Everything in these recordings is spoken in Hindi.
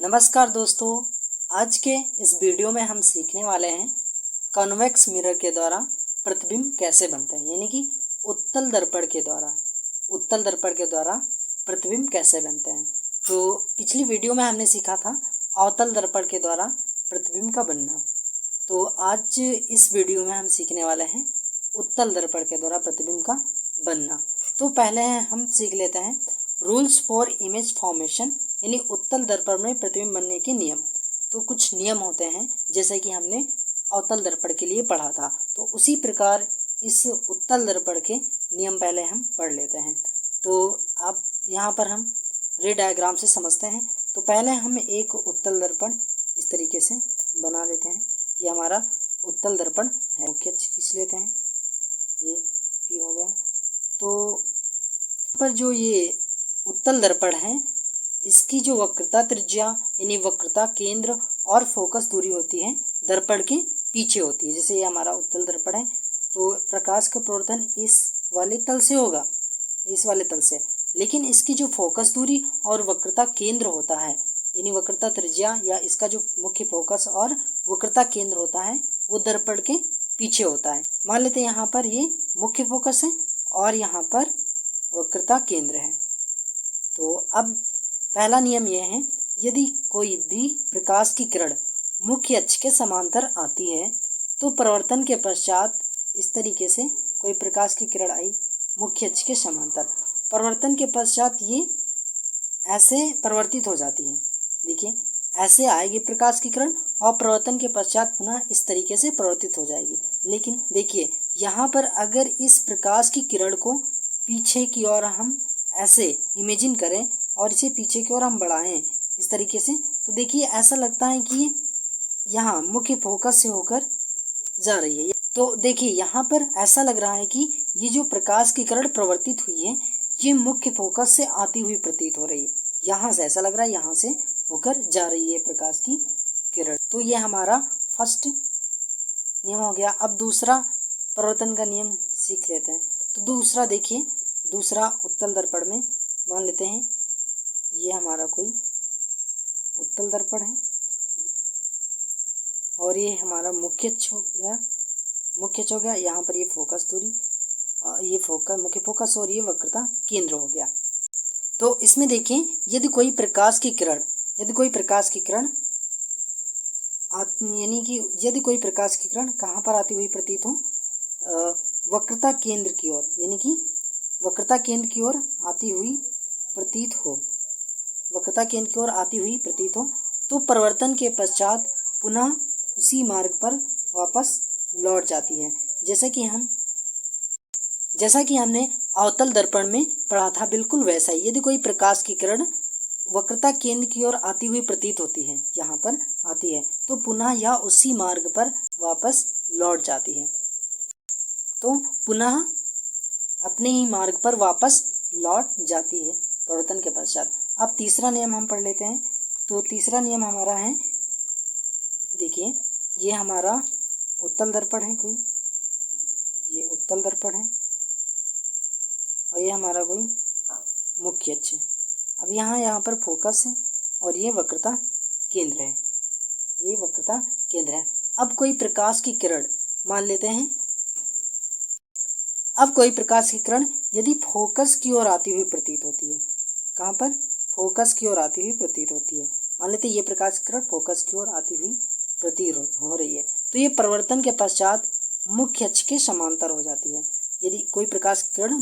नमस्कार दोस्तों, आज के इस वीडियो में हम सीखने वाले हैं कॉन्वेक्स मिरर के द्वारा प्रतिबिंब कैसे बनते हैं, यानी कि उत्तल दर्पण के द्वारा प्रतिबिंब कैसे बनते हैं। तो पिछली वीडियो में हमने सीखा था अवतल दर्पण के द्वारा प्रतिबिंब का बनना। तो आज इस वीडियो में हम सीखने वाले हैं उत्तल दर्पण के द्वारा प्रतिबिंब का बनना। तो पहले हम सीख लेते हैं रूल्स फॉर इमेज फॉर्मेशन, यानी उत्तल दर्पण में प्रतिबिंब बनने के नियम। तो कुछ नियम होते हैं जैसे कि हमने अवतल दर्पण के लिए पढ़ा था, तो उसी प्रकार इस उत्तल दर्पण के नियम पहले हम पढ़ लेते हैं। तो आप यहाँ पर हम रे डायग्राम से समझते हैं। तो पहले हम एक उत्तल दर्पण इस तरीके से बना लेते हैं। ये हमारा उत्तल दर्पण है। मुख्य खींच लेते हैं, ये पी हो गया। तो पर जो ये उत्तल दर्पण है, इसकी जो वक्रता त्रिज्या यानी वक्रता केंद्र और फोकस दूरी होती है दर्पण के पीछे होती है। जैसे ये हमारा उत्तल दर्पण है, तो प्रकाश का प्रवर्तन इस वाले तल से होगा, इस वाले तल से, लेकिन इसकी जो फोकस दूरी और वक्रता केंद्र होता है, यानी वक्रता त्रिज्या या इसका जो मुख्य फोकस और वक्रता केंद्र होता है वो दर्पण के पीछे होता है। मान लेते हैं यहाँ पर ये मुख्य फोकस है और यहाँ पर वक्रता केंद्र है। तो अब पहला नियम यह है, यदि कोई भी प्रकाश की किरण मुख्य अक्ष के समांतर आती है तो परिवर्तन के पश्चात इस तरीके से कोई प्रकाश की किरण आई मुख्य अक्ष के समांतर, परिवर्तन के पश्चात ये ऐसे परिवर्तित हो जाती है। देखिए ऐसे आएगी प्रकाश की किरण और परिवर्तन के पश्चात पुनः इस तरीके से परिवर्तित हो जाएगी। लेकिन देखिए यहाँ पर अगर इस प्रकाश की किरण को पीछे की ओर हम ऐसे इमेजिन करें और इसे पीछे की ओर हम बढ़ाएं इस तरीके से, तो देखिए ऐसा लगता है कि यहाँ मुख्य फोकस से होकर जा रही है। तो देखिए यहाँ पर ऐसा लग रहा है कि ये जो प्रकाश की किरण प्रवर्तित हुई है ये मुख्य फोकस से आती हुई प्रतीत हो रही है। यहाँ से ऐसा लग रहा है यहाँ से होकर जा रही है प्रकाश की किरण। तो ये हमारा फर्स्ट नियम हो गया। अब दूसरा परिवर्तन का नियम सीख लेते हैं। तो दूसरा देखिए, दूसरा उत्तल दर्पण में मान लेते हैं ये हमारा कोई उत्तल दर्पण है और ये हमारा मुख्य अक्ष हो गया। यहाँ पर ये फोकस दूरी, ये फोकस मुख्य फोकस और ये वक्रता केंद्र हो गया। तो इसमें देखिए यदि कोई प्रकाश की किरण यानी कि यदि कोई प्रकाश की किरण कहाँ पर आती हुई प्रतीत हो, वक्रता केंद्र की ओर, यानी कि वक्रता केंद्र की ओर आती हुई प्रतीत हो, तो परिवर्तन के पश्चात पुनः उसी मार्ग पर वापस लौट जाती है। जैसा कि हमने अवतल दर्पण में पढ़ा था, बिल्कुल वैसा ही यदि कोई प्रकाश की किरण वक्रता केंद्र की ओर आती हुई प्रतीत होती है, यहाँ पर आती है, तो पुनः यह उसी मार्ग पर वापस लौट जाती है। तो पुनः अपने ही मार्ग पर वापस लौट जाती है परिवर्तन के पश्चात। अब तीसरा नियम हम पढ़ लेते हैं। तो तीसरा नियम हमारा है, देखिए ये हमारा उत्तल दर्पण है, कोई ये उत्तल दर्पण है और ये हमारा कोई मुख्य अक्ष है। अब यहाँ पर फोकस है और ये वक्रता केंद्र है, ये वक्रता केंद्र है। अब कोई प्रकाश की किरण मान लेते हैं, अब कोई प्रकाश की किरण यदि फोकस की ओर आती हुई प्रतीत होती है, कहाँ पर फोकस की ओर आती हुई प्रतीत होती है, मान लेते हैं ये प्रकाश की किरण फोकस की ओर आती हुई प्रतीत हो रही है, तो ये परिवर्तन के पश्चात मुख्य अक्ष के समांतर हो जाती है। यदि कोई प्रकाश की किरण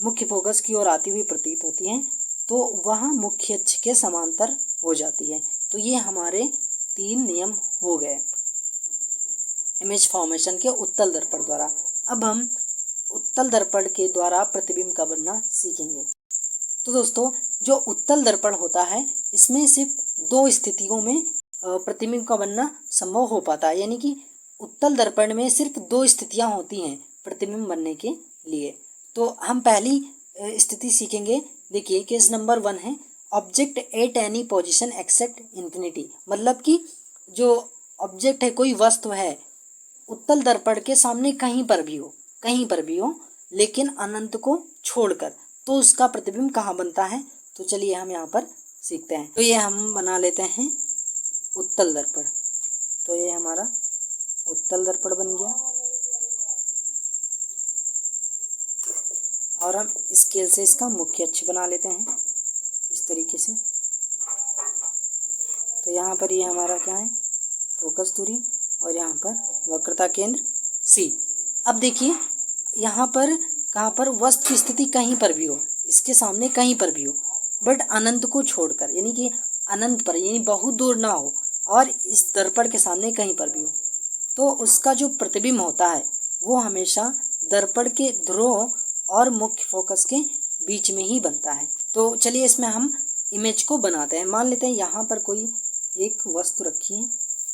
मुख्य फोकस की ओर आती हुई प्रतीत होती है तो वह मुख्य अक्ष के समांतर हो जाती है। तो ये हमारे 3 नियम हो गए इमेज फॉर्मेशन के उत्तल दर्पण द्वारा। अब हम उत्तल दर्पण के द्वारा प्रतिबिंब का बनना सीखेंगे। तो दोस्तों जो उत्तल दर्पण होता है इसमें सिर्फ 2 स्थितियों में प्रतिबिंब का बनना संभव हो पाता है, यानी कि उत्तल दर्पण में सिर्फ 2 स्थितियां होती हैं प्रतिबिंब बनने के लिए। तो हम पहली स्थिति सीखेंगे। देखिए केस नंबर 1 है object at any position except infinity, मतलब कि जो ऑब्जेक्ट है, कोई वस्तु है, उत्तल दर्पण के सामने कहीं पर भी हो लेकिन अनंत को छोड़कर, तो उसका प्रतिबिंब कहाँ बनता है। तो चलिए हम यहाँ पर सीखते हैं। तो ये हम बना लेते हैं उत्तल दर्पण। तो ये हमारा उत्तल दर्पण बन गया और हम स्केल से इसका मुख्य अक्ष बना लेते हैं इस तरीके से। तो यहाँ पर ये हमारा क्या है, फोकस दूरी, और यहाँ पर वक्रता केंद्र C। अब देखिए यहाँ पर कहाँ पर वस्तु की स्थिति कहीं पर भी हो, इसके सामने कहीं पर भी हो, बट अनंत को छोड़कर, यानी कि अनंत पर, यानी बहुत दूर ना हो और इस दर्पण के सामने कहीं पर भी हो, तो उसका जो प्रतिबिंब होता है वो हमेशा दर्पण के ध्रुव और मुख्य फोकस के बीच में ही बनता है। तो चलिए इसमें हम इमेज को बनाते हैं। मान लेते हैं यहाँ पर कोई एक वस्तु रखी है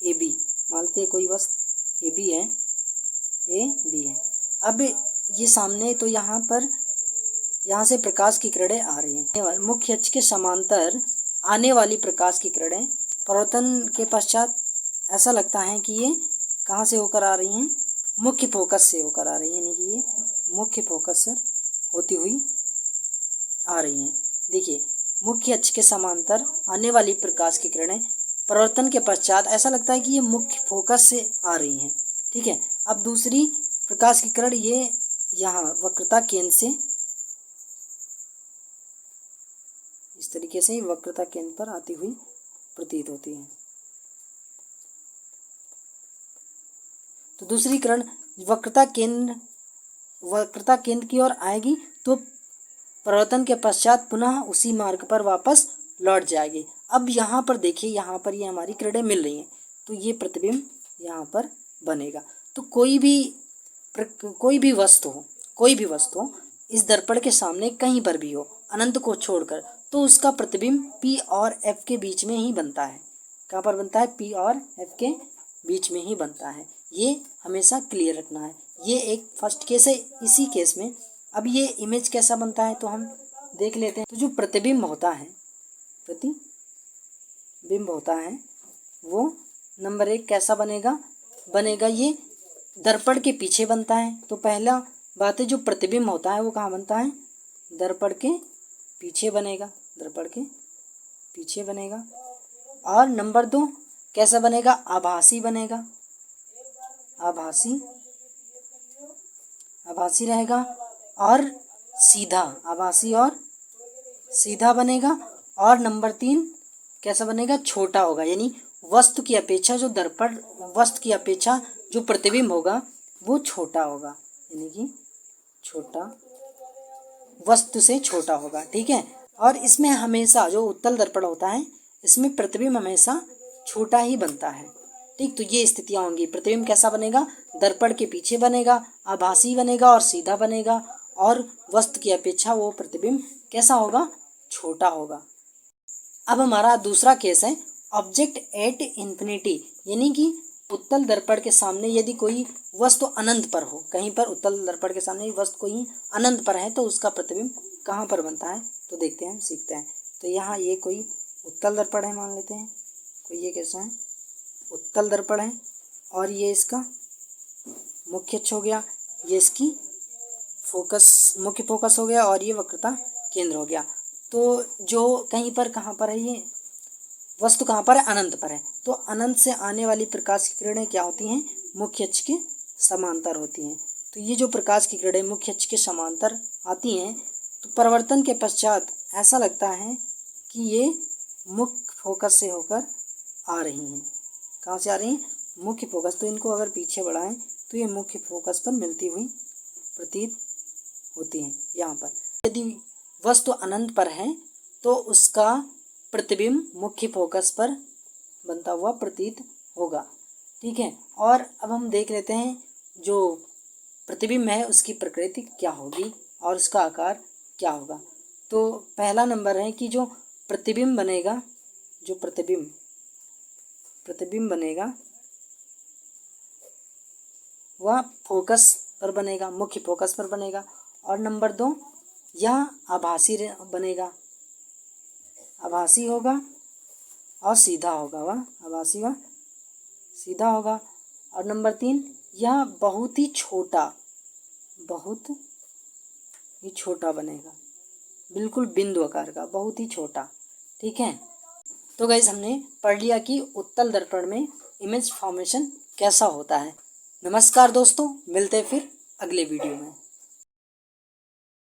AB, मान लेते हैं कोई वस्तु AB है, AB है। अब ये सामने, तो यहाँ पर यहाँ से प्रकाश की किरणें आ रही हैं। मुख्य अक्ष के समांतर आने वाली प्रकाश की किरणें परावर्तन के पश्चात ऐसा लगता है कि ये कहाँ से होकर आ रही हैं, मुख्य फोकस से होकर आ रही हैं, यानी कि ये मुख्य फोकस से होती हुई आ रही हैं। देखिए मुख्य अक्ष के समांतर आने वाली प्रकाश की किरणें परावर्तन के पश्चात ऐसा लगता है कि ये मुख्य फोकस से आ रही हैं। ठीक है। अब दूसरी प्रकाश की किरण ये यहाँ वक्रता केंद्र से इस तरीके से वक्रता केंद्र पर आती हुई प्रतीत होती है। तो दूसरी किरण वक्रता केंद्र की ओर आएगी तो परावर्तन के पश्चात पुनः उसी मार्ग पर वापस लौट जाएगी। अब यहाँ पर देखिए, यहाँ पर ये हमारी किरणें मिल रही हैं, तो ये प्रतिबिंब यहाँ पर बनेगा। तो कोई भी वस्तु हो इस दर्पण के सामने कहीं पर भी हो, अनंत को छोड़कर, तो उसका प्रतिबिंब P और F के बीच में ही बनता है। कहाँ पर बनता है? P और F के बीच में ही बनता है। ये हमेशा क्लियर रखना है। ये एक फर्स्ट केस है। इसी केस में अब ये इमेज कैसा बनता है तो हम देख लेते हैं। तो जो प्रतिबिंब होता है वो नंबर 1 कैसा बनेगा ये दर्पण के पीछे बनता है। तो पहला बात है, जो प्रतिबिंब होता है वो कहाँ बनता है? दर्पण के पीछे बनेगा। और नंबर 2 कैसा बनेगा? आभासी बनेगा, आभासी रहेगा। और सीधा, आभासी और सीधा बनेगा। और नंबर 3 कैसा बनेगा? छोटा होगा, यानी वस्तु की अपेक्षा जो प्रतिबिंब होगा वो छोटा होगा, यानी कि वस्तु से छोटा होगा। ठीक है। और इसमें हमेशा जो उत्तल दर्पण होता है इसमें प्रतिबिंब हमेशा छोटा ही बनता है। ठीक। तो ये स्थितियाँ होंगी। प्रतिबिंब कैसा बनेगा? दर्पण के पीछे बनेगा, आभासी बनेगा और सीधा बनेगा। और वस्तु की अपेक्षा वो प्रतिबिंब कैसा होगा? छोटा होगा। अब हमारा दूसरा केस है ऑब्जेक्ट एट इन्फिनिटी, यानी कि उत्तल दर्पण के सामने यदि कोई वस्तु अनंत पर हो, कहीं पर उत्तल दर्पण के सामने वस्तु कोई अनंत पर है तो उसका प्रतिबिंब कहाँ पर बनता है तो देखते हैं, हम सीखते हैं। तो यहाँ ये कोई उत्तल दर्पण है, मान लेते हैं कोई ये कैसा है उत्तल दर्पण है, और ये इसका मुख्य अक्ष हो गया, ये इसकी मुख्य फोकस हो गया, और ये वक्रता केंद्र हो गया। तो जो कहीं पर कहाँ पर है, ये वस्तु कहाँ पर है? अनंत पर है। तो अनंत से आने वाली प्रकाश की किरणें क्या होती हैं? मुख्य अक्ष के समांतर होती हैं। तो ये जो प्रकाश की किरणें मुख्य अक्ष के समांतर आती हैं तो परावर्तन के पश्चात ऐसा लगता है कि ये मुख्य फोकस से होकर आ रही हैं। कहाँ से आ रही हैं? मुख्य फोकस। तो इनको अगर पीछे बढ़ाएं तो ये मुख्य फोकस पर मिलती हुई प्रतीत होती हैं। यहाँ पर यदि वस्तु अनंत पर है तो उसका प्रतिबिंब मुख्य फोकस पर बनता हुआ प्रतीत होगा। ठीक है। और अब हम देख लेते हैं जो प्रतिबिंब है उसकी प्रकृति क्या होगी और उसका आकार क्या होगा। तो पहला नंबर है कि जो प्रतिबिंब बनेगा, वह फोकस पर बनेगा, मुख्य फोकस पर बनेगा। और नंबर 2 यह आभासी बनेगा, आभासी होगा और सीधा होगा, वह आभासी व सीधा होगा। और नंबर 3 यह बहुत ही छोटा बनेगा, बिल्कुल बिंदु आकार का, बहुत ही छोटा। ठीक है। तो गाइस हमने पढ़ लिया कि उत्तल दर्पण में इमेज फॉर्मेशन कैसा होता है। नमस्कार दोस्तों, मिलते हैं फिर अगले वीडियो में।